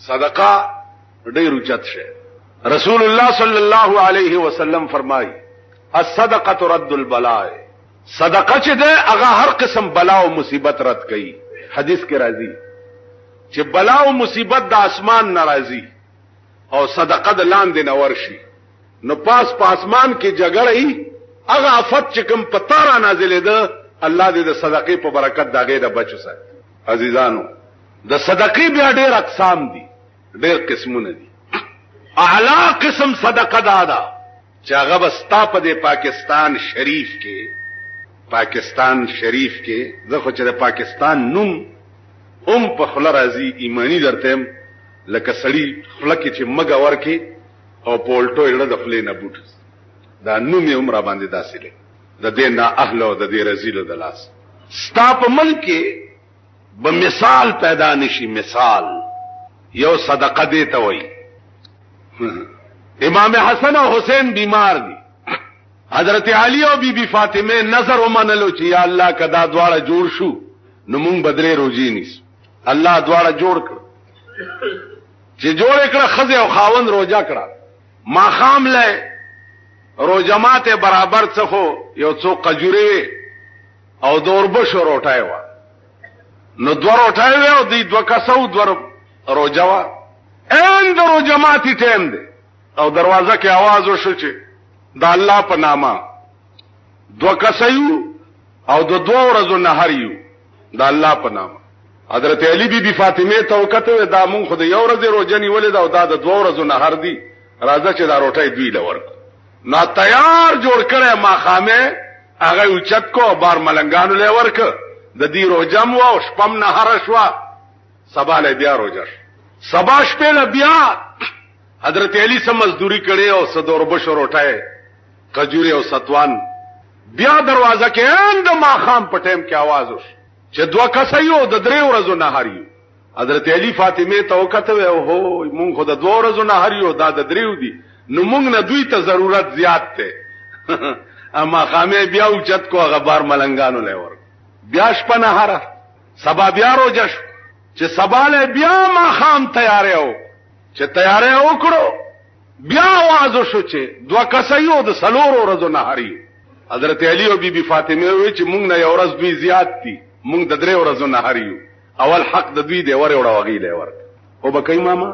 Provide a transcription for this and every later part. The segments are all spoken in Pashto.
صدقه ډېر اوچت شي. رسول الله صلی الله علیه وسلم فرمایي الصدقه رد البلاء، صدقه چې ده هغه هر قسم بلا او مصیبت رد کوي. حدیث کې راځي چې بلا او مصیبت د اسمان ناراضي او صدقه د لاندې نه ورشي، نو پاس اسمان کې جګړې هغه آفت چې کوم پتا را نازلې ده الله دې د صدقې په برکت دا غیره بچو ساتي. عزیزانو د صدقې بیا ډېر اقسام دي، ډېر قسمونه دي. اعلی قسم صدقه دادا چې هغه بستا په پاکستان شریف کې، پاکستان شریف کې زه خو چې د پاکستان نوم په خله راځي ایمانی درته لکه سړی خله کې چې مګ ورکي او پولټو یړه د خلې نه بوټ دا نوم یې عمره باندې داسې د دې نه اهل او د دې رزیلو د لاس ستا په ملک کې به مثال پیدا نشي. مثال یو صدقه دیته وای امام حسن او حسین بیمار دي، حضرت علی او بی بی فاطمه نظر ومنلو چې یا الله کدا دواړه جوړ شو نو مونږ بدرې روزي نیس. الله دواړه جوړ کړ، چې جوړ کړه خزه او خاوند روزه کړه، ما خام له روزمات برابر څخه یو څو قجوري او دوربشو روټای و، نو دوه روټای و او دی دوه کسو دوه روزه و اند روزماتي ټیم دی او دروازه کې आवाज وشو چې دا الله په نامه دوه کسیو او د دوه ورځو نهار یو دا الله په نامه. حضرت علی بی بی فاطمه ته وکړه دا مونږ خو د یو ورځې روزه نیولې دا او دا د دوه ورځو نهار دی، راځه چې دا روټي دوی لور نا تیار جوړ کړه ما خامه هغه اوچت کو بار ملنګانو له ورک د دې روزم او شپم نهار شوا سبا له بیا روزه سبا شپه له بیا حضرت علی سم مزدوری کړي او صدور بشو روټه کجوري او ستوان بیا دروازه کې اند ما خام په ټیم کې आवाज وش چې دوه کسایو د درې ورځو نهاریو. حضرت علی فاطمه ته وکړه او هو مونږ خو د دوه ورځو نهاریو دا د دریو دي، نو مونږ نه دوی ته ضرورت زیات ته اما خامه بیا اوچت کو غبار ملنګانو لور بیا شپه نهاره سبا بیا روزش چې سبا له بیا ما خام تیارېو چې تیارې وکړو بیا आवाज وشو چې دوه کسایو د سلور ورځو نهاري. حضرت علی او بی بی فاطمه وی چې مونږ نه یو ورځ دوی زیات دي، مونږ د درې ورځو نهاریو، اول حق د دوی دی وره وړه وغیله ورک او بکای ماما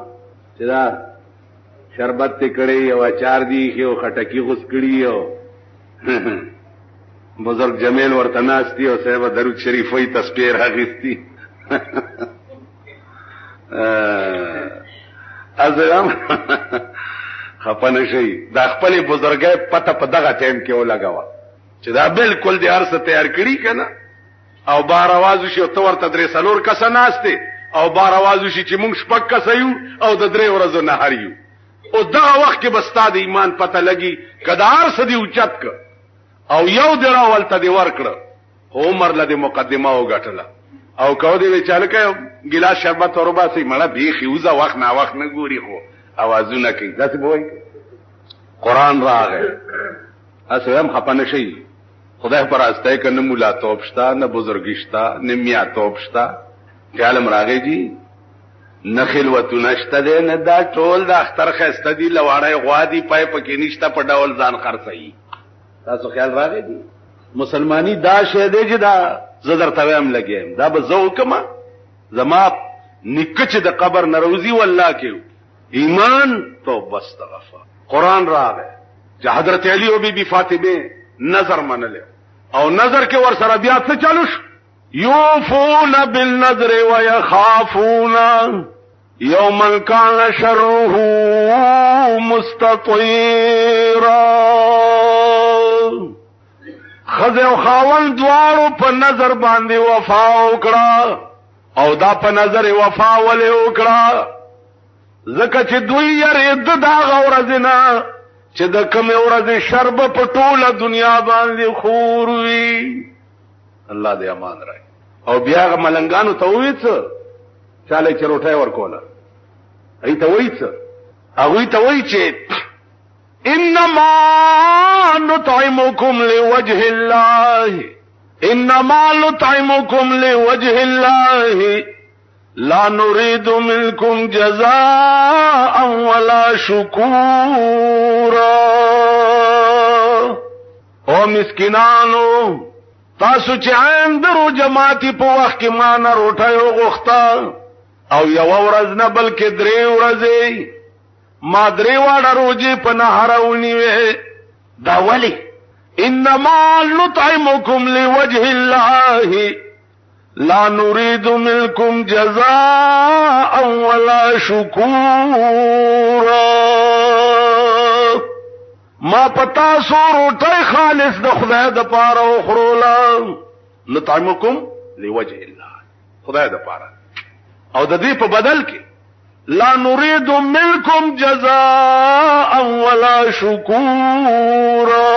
چې دا شربت ته کړي او اچار دی یو خټکی غوس کړي او بزرگ جمیل ورته ناشتي او صاحب درود شریف وی تسبیح راغستی ازرام خپنه شي دا خپل بزرګي پته په دغه ټیم کې ولګاوه چې دا بالکل د ارسه تیار کړی کنه او بار आवाज شي تو ورته درې سلور کس ناشته او بار आवाز شي چې مونږ شپک کسایو او د درې ورځو نهاریو او دا وخت کې بستا د ایمان پته لګي کدار سدي اوچت ک او یو دراول ته دی ورکړه عمر لدی مقدمه وګټله او کو دی چاله کې ګلاس شربت اوربا سي مړه بيخي وزه وخت نه وخت نه ګوري خو اوازونه کوي داسې بوي قران راغی اسویم خپنه شي خدای پر استای کنه مولا توبشتا نه بزرګشتا نه میا توبشتا خیال راغی جی نه خلوت نشته ده نه دا ټول د اختر خسته دي لواړی غوادي پای پکې نشته په ډول ځان خرڅي. تاسو خیال راغی جی مسلمانی دا شه دی چې دا زدر تویم لګیم دا به زو کما زما نکچ د قبر نروزی والله کې ایمان توبه استغفار. قران راغی چې حضرت علی او بی بی فاطمه نظر منله او نظر کې ور سره بیا څه چالو شو یوفون بالنذر ويخافون یوما کان شره مستطیرا. خزه او خاون دوارو په نظر باندې وفا وکړه او دا په نظر وفا ولې وکړه زکه چې دوی یې د دا غورزنه چې د کوم ورځې شرب په ټوله دنیا باندې خور وي. الله دې امان راي. او بیا ملنګانو ته وېڅ چاله چې روټه ورکوله ای ته وېڅ هغه ته وې چې انما نطعمكم لوجه الله انما نطعمكم لوجه الله لا نريد منكم جزاء ولا شکورا. او مسکینانو تاسو چې عین درو جماعتي په وخت کې ما نه روټه غوښتا او یو ورځ نه بلکې 3 ورځې ما 3 واړه روزي په نهار ونیوي. دا ولی انما نطعمكم لوجه الله لا نريد منكم جزاء ولا شکورا. ما پتا سو روټي خالص د خدای د پاره او خرولا. نطعمكم لوجه الله خدای د پاره او د دې په بدل کې لا نريد منكم جزاء ولا شکورا.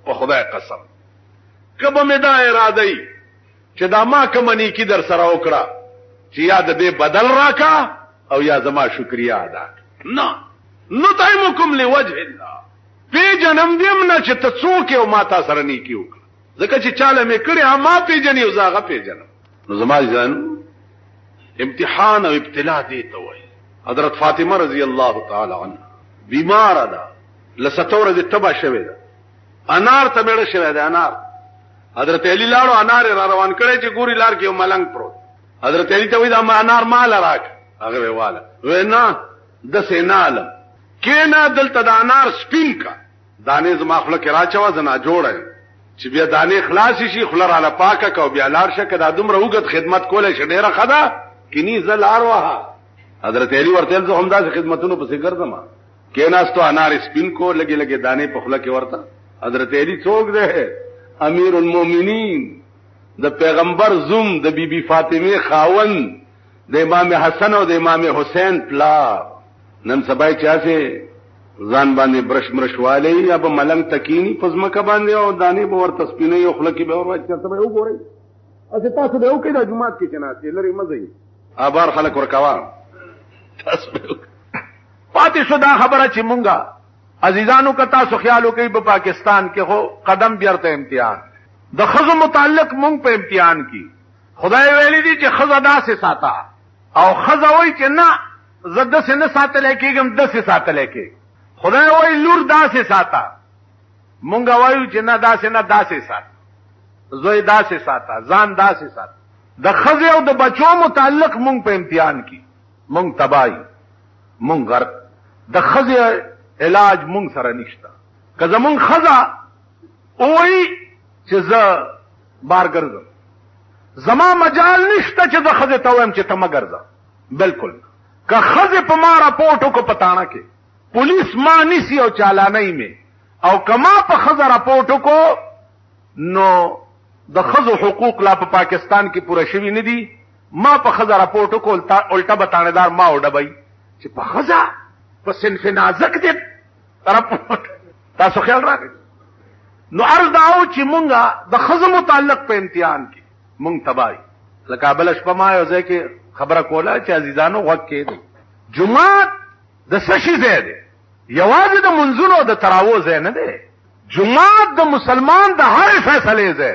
په خدای قسم کبه مې دا اراده ای چې دا ما کوم نیکی در سره وکړه چې یا د دې بدل راکا او یا زما شکریا ادا نه. نطعمكم لوجه الله په جنم دیم نه چې ته څوک او ما تا سره نیکی وکړه ځکه چې چاله مې کړې ما په جنې او زاغه په جنم. نو زما ځان امتحان او ابتلاء دی ته وای. حضرت فاطمه رضی الله تعالی عنها بیمار ده لستور د تبا شوه ده انار ته مړ شوه ده انار. حضرت علی لاړو انار را روان کړي چې ګوري لار کې ملنګ پروت. حضرت علی ته وای دا انار مال راک هغه واله وینا د سینال کینا دلته د انار سپین کا دانه زما خپل کې راچوا زنا جوړه چې بیا دانه خلاص شي خلر علی پاکه کو بیا لار شکه د دومره وګت خدمت کوله شه ډیره خدا کینی زل اروها. حضرت علی ورته زه هم دا خدمتونو پسې ګرځم کیناستو انار سپین کو لګي لګي دانه په خپل کې ورته. حضرت علی څوک ده امیر المؤمنین د پیغمبر زوم د بیبي فاطمه خاون د امام حسن او د امام حسین پلا. نن سبا چاسه ځان باندې برش مرشواله یا به ملنګ تکینی پزمکه باندې او دانه به ورته سپینې او خلک به ورواچ کړه به وګورئ. اته تاسو به وکړه جمعات کې چناسه لري مزه ابار خلک ورکوا تاسو پاتې شو. دا خبره چې مونږه عزیزانو کا تاسو خیال وکړئ په پاکستان کې هو قدم بیرته امتحان د خزو متعلق مونږ په امتحان کې خدای ویلي دي چې خزا داسې ساته او خزا وای چې نه زده سه نه ساتل کېږم داسې ساتل کې. خدای وای لور داسې ساته مونږ وایو چې نه داسې ساته زوی داسې ساته ځان داسې ساته. د خزه او د بچو متعلق مونږ په امتحان کې مونږ تباہی مونږ غرق. د خزه علاج مونږ سره نشته. که زمونږ خزه وای چې زه بار ګرځم زما مجال نشته چې د خزه ته وایم چې ته ما ګرځه. بالکل که خزه په ما راپورټو کو پتاڼه کې پولیس ما نسی او چالانای می او کما په خزه راپورټو کو نو د خزو حقوق لا په پاکستان کې پوره شوی نه دي. ما په خزه راپورټو کو الټا بتاندار ما وډبای چې په خزه په صنف نازک دي راپورټ. تاسو خیال راکړئ. نو عرض داو چې مونږه د خزو متعلق په امتحان کې مونږ تبای لکه بل شپه ما یو ځکه خبره کوله چې عزیزانو وخت کې دي جمعه د سشي زیاده یوازې د منځونو د تراوو زې نه ده. جمعه د مسلمان د هر فیصله زې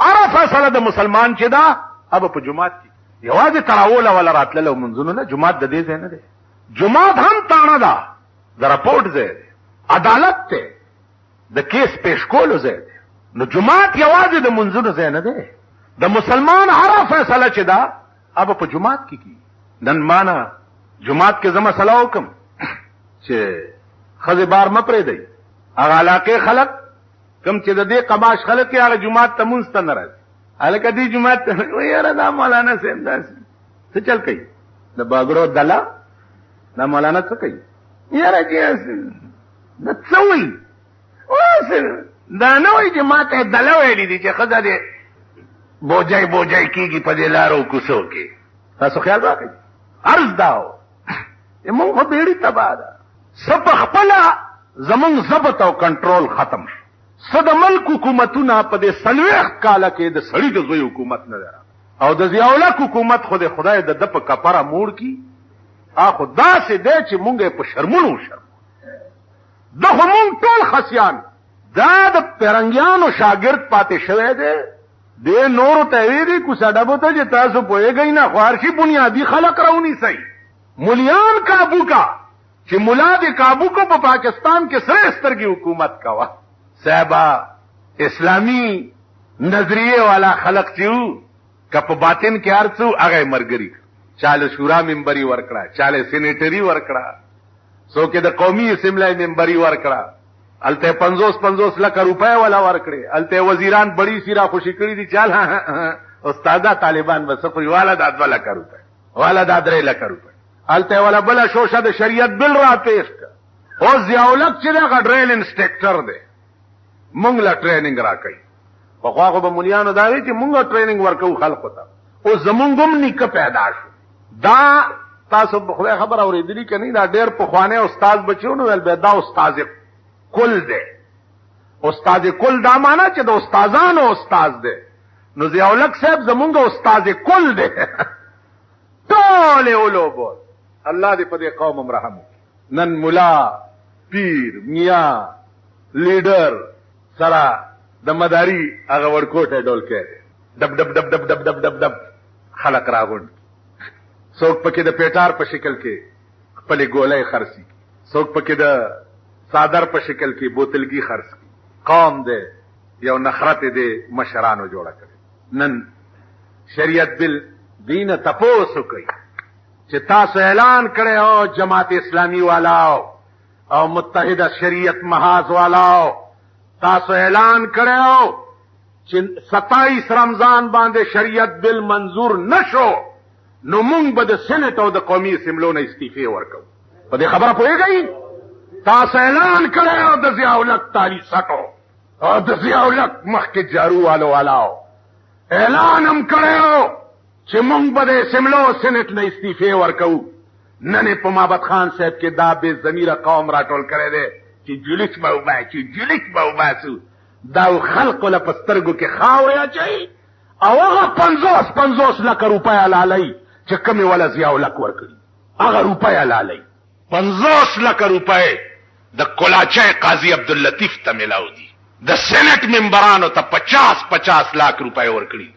اره فیصله د مسلمان چې دا اب په جمعه کې یوازې تراول ولا راتله منځونو نه جمعه د دې زې نه ده. جمعه هم تانه ده د راپورټ زې عدالت ته د کیس پیش کولو زې. نو جمعه یوازې د منځونو زې نه ده. د مسلمان هر فیصله چې دا اب په جمعه کې کی. نن معنا جمعه کې زما صلاح حکم چې خزه بار مپرې دی هغه علاقه خلق کم چې د دې قماش خلق هغه جمعه ته مونږ نه راځي. الکه دې جمعه ته ویره دا مولانا سیم داس څه چل کوي د باګرو دلا دا مولانا څه کوي یاره چې د څوي اوس دا نوې جمعه ته دلا ویلې دي چې خزه دې بوجای کیږي په دې لارو کوڅو کې. تاسو خیال راکړئ. عرض داو موږ خو بیړی تبا ده سب خپل زمون ضبط او کنټرول ختم شو. صد ملک حکومتونه په دې سلوخ کاله کې د سړی د زوی حکومت نه ده او د ضیاءالله حکومت خو د خدای د په کفاره موړ کی اخو داسې دی چې مونږه په شرمونو شرم د همون ټول خسیان دا د پرنګیانو شاګرد پاتې شوی دی دې نور ته ویری کو سړبو ته چې تاسو پوهیږئ نه خوارشي بنیادی خلق راونی صحیح مليان کابو کا چې ملا دې کابو کو په پاکستان کې سره سترګي حکومت کوا صاحبہ اسلامی نظریه والا خلق چیو کپ باطن کې ارڅو هغه مرګري چاله شورا منبري ورکړه چاله سینیټری ورکړه سو کې د قومي اسمبلی منبري ورکړه الته 50 لک روپے والا ورکړي الته وزیران بڑی سیرا خوشی کړی دي چال استادا طالبان وسفري والا د 2 لک روپے والا د 3 لک روپے الته والا بل شوشه د شریعت بل را پیش کړ او ضیاءالحق چې دا ډریل انسټرکټر دی مونږ لا ټریننګ راکړي په خواغه به مليانو دا وی چې مونږ ټریننګ ورکو خلکو ته او زمونږم نیک پیدا شو دا تاسو په خدای خبر اورېدلی کني دا ډېر په خوانه استاد بچو نو ول به دا استاد کل دی استاد کل دا معنا چې د استادانو استاد دی نو ضیاءالحق صاحب زمونږ استاد کل دی ټول علوم الله دې په دې قوم رحم نن مولا پیر میاں لیډر سره د مداري هغه ورکوټه ډول کې دب دب دب دب دب دب دب دب خلق راغون څوک پکې د پیټار په شکل کې خپل ګولې خرسي څوک پکې د صادر په شکل کې بوتلګي خرڅ کی قوم دې یو نخرت دې مشرانو جوړه کړي نن شریعت بل دین تپوسو کوي چې تاسو اعلان کړی او جماعت اسلامی والا او متحده شریعت محاذ والا تاسو اعلان کړو چې 27 رمضان باندې شریعت بل منظور نشو نو مونږ به د سېنات او د قومي اسمبلو نه استعفا ورکو په دې خبره پوهیږئ تاسو اعلان کړو د ضیاءالحق تالی سټو او د ضیاءالحق مخکې جارو والاو اعلان هم کړو چې مونږ به د اسمبلو سېنات نه استعفا ورکو نن په مابد خان صاحب کې دا بے ضمیره قوم راټول کړی دی چې جلیس به وباسو دا خلق له پسترګو کې خاورې اچي او هغه 50 لک روپۍ علالۍ چې کمی ولا ضیاءالحق ورکړي هغه روپۍ علالۍ 50 لک روپۍ د کولاچای قاضي عبداللطیف ته ملاو دي د سېنات ممبرانو ته 50 لک روپۍ ورکړي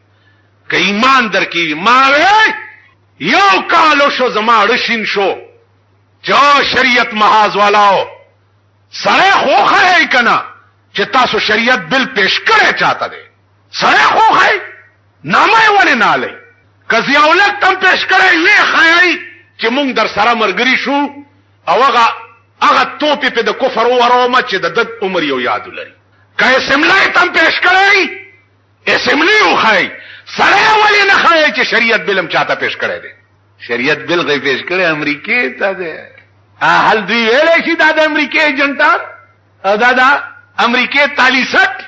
که ایمان درکې ما یو کالو شو زما رشین شو چې شریعت محاذ والاو سره خوخه کنا چې تاسو شریعت بل پیش کړی چاته دی سره خوخه نامه ولې نه لای کزیاولک تم پیش کړی وی خای چې مونږ در سره مرګري شو او هغه توپی په د کفر ورومه چې د عمر یو یاد لري کای سملای تم پیش کړی اسملی وخای سره ولې نه خای چې شریعت بلم چاته پیش کړی دی شریعت بل غي پیش کړی امریکای ته دی هل دوی ویلې چې دا د امریکای ایجنټان او دا د امریکای تالیسټ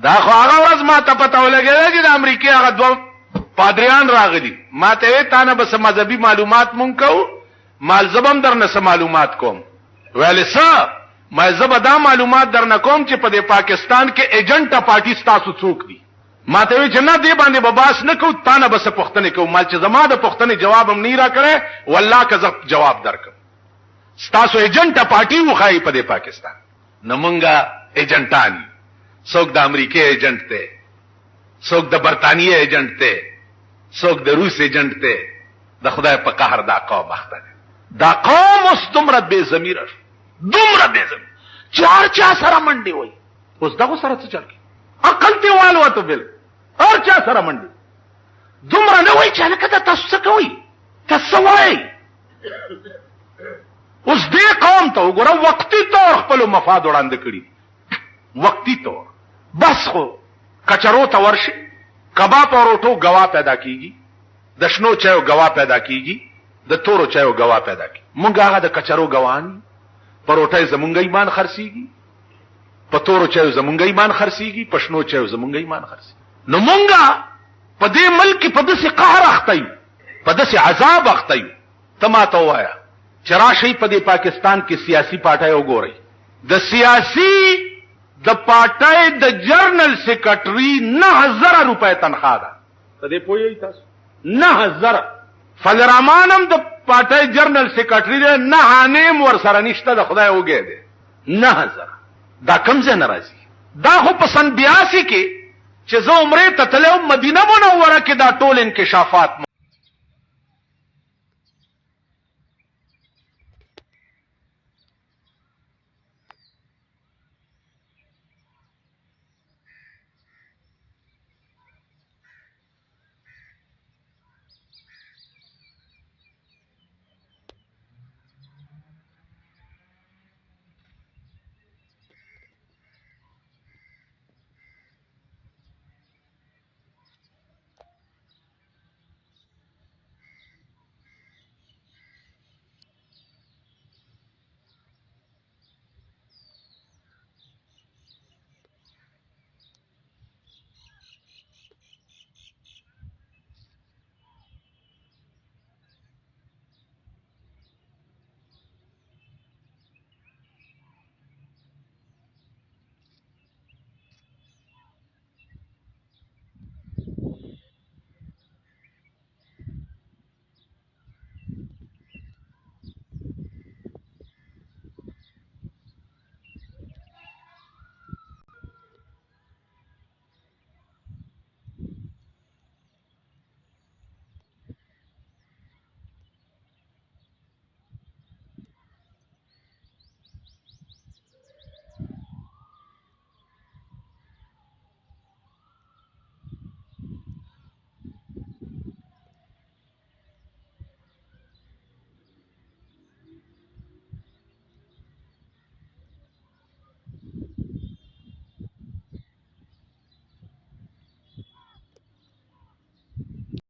دا خو هغه ورځ ما ته پته ولګېده چې د امریکای هغه دوه پادریان راغلي ما ته تا نه بس مذهبي معلومات مونږ کو مال زبم در نه معلومات کوم ویل څه ما زب دا معلومات در نه کوم چې په د پاکستان کې ایجنټا پارټي تاسو څوک دي ما ته چې نه دی باندې بباس نه کو تا نه بس پښتنه کو مال چې زما د پښتنه جواب هم نه را کړې والله که زه جواب درکم ستاسو ایجنټا پارټي وخای په د پاکستان نمونګه ایجنټان څوک د امریکای ایجنټ ته څوک د برتانیې ایجنټ ته څوک د روس ایجنټ ته د خدای په قهر دا قوم اخته دا قوم اوس دومره بے ضمیره دومره بے ضمیر چا سره منډي وای اوس دغه سره څه چل عقل ته والو ته بل هر چا سره منډي دومره نه وای چې لکه تاسو څه کوي تاسو وای اوس دې قوم ته وګوره وقتی طور خپل مفاد وړاندې کړی وقتی طور بس خو کچرو ته ورشي کباب او روټو گوا پیدا کیږي د شنو چایو گوا پیدا کیږي د تورو چایو گوا پیدا کیږي مونږ هغه د کچرو گوان پروټای زمونږ ایمان خرسيږي په تورو چایو زمونږ ایمان خرسيږي په شنو چایو زمونږ ایمان خرسي نو مونږه په دې ملک په دسه قهر اخته په دسه عذاب اخته تما ته وایا چراشی په دې پاکستان کې سیاسي پارټي وګورئ د سیاسي د پارټي د جرنل سیکریټري 9000 روپے تنخواه ده ته دې پوهیږئ تاسو 9000 فلرامانم د پارټي جرنل سیکریټري ده نه نیم ور سره نشته د خدای وګه ده 9000 دا کم څه ناراضي دا خو په سن 82 کې چې زه عمره ته تلم مدینه منوره کې دا ټول انکشافات